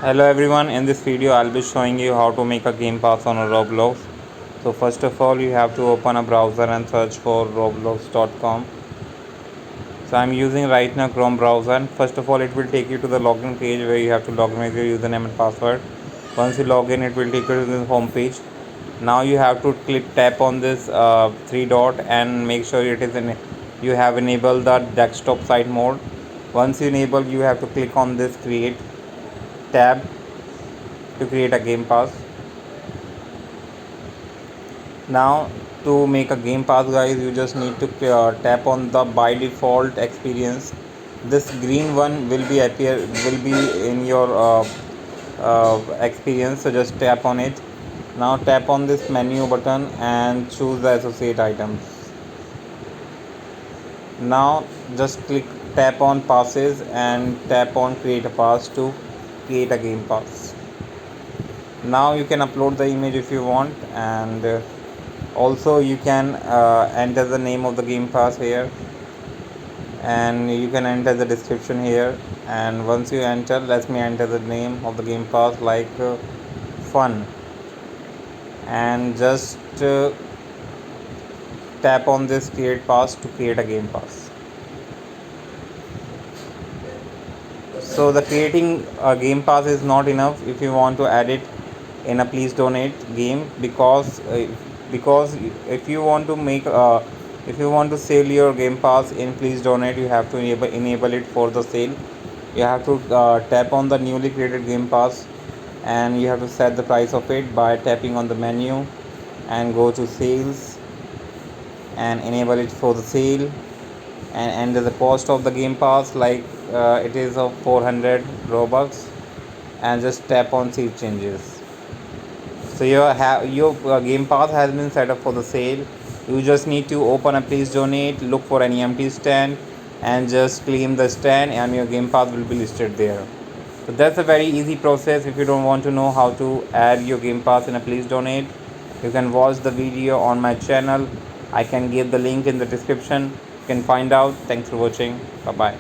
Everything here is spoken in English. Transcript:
Hello everyone, in this video I'll be showing you how to make a game pass on a Roblox. So first of all you have to open a browser and search for roblox.com. So I'm using right now Chrome browser, and first of all it will take you to the login page where you have to log in with your username and password. Once you log in, it will take you to the home page. Now you have to tap on this three dot and make sure you have enabled the desktop side mode. Once you enable, you have to click on this create tab to create a game pass. Now to make a game pass, guys, you just need to tap on the by default experience. This green one will be in your experience, so just tap on it. Now tap on this menu button and choose the associate items. Now just tap on passes and tap on create a pass to create a game pass. Now you can upload the image if you want, and also you can enter the name of the game pass here, and you can enter the description here. And once you enter, let me enter the name of the game pass like fun, and just tap on this create pass to create a game pass. So the creating a game pass is not enough. If you want to add it in a please donate game, because if you want to make if you want to sell your game pass in please donate, you have to enable it for the sale. You have to tap on the newly created game pass, and you have to set the price of it by tapping on the menu and go to sales and enable it for the sale, and enter the cost of the game pass like it is of 400 robux, and just tap on save changes. So your game pass has been set up for the sale. You just need to open a please donate, look for any empty stand, and just claim the stand, and your game pass will be listed there. So that's a very easy process. If you don't want to know how to add your game pass in a please donate, you can watch the video on my channel. I can give the link in the description. You can find out. Thanks for watching. Bye bye.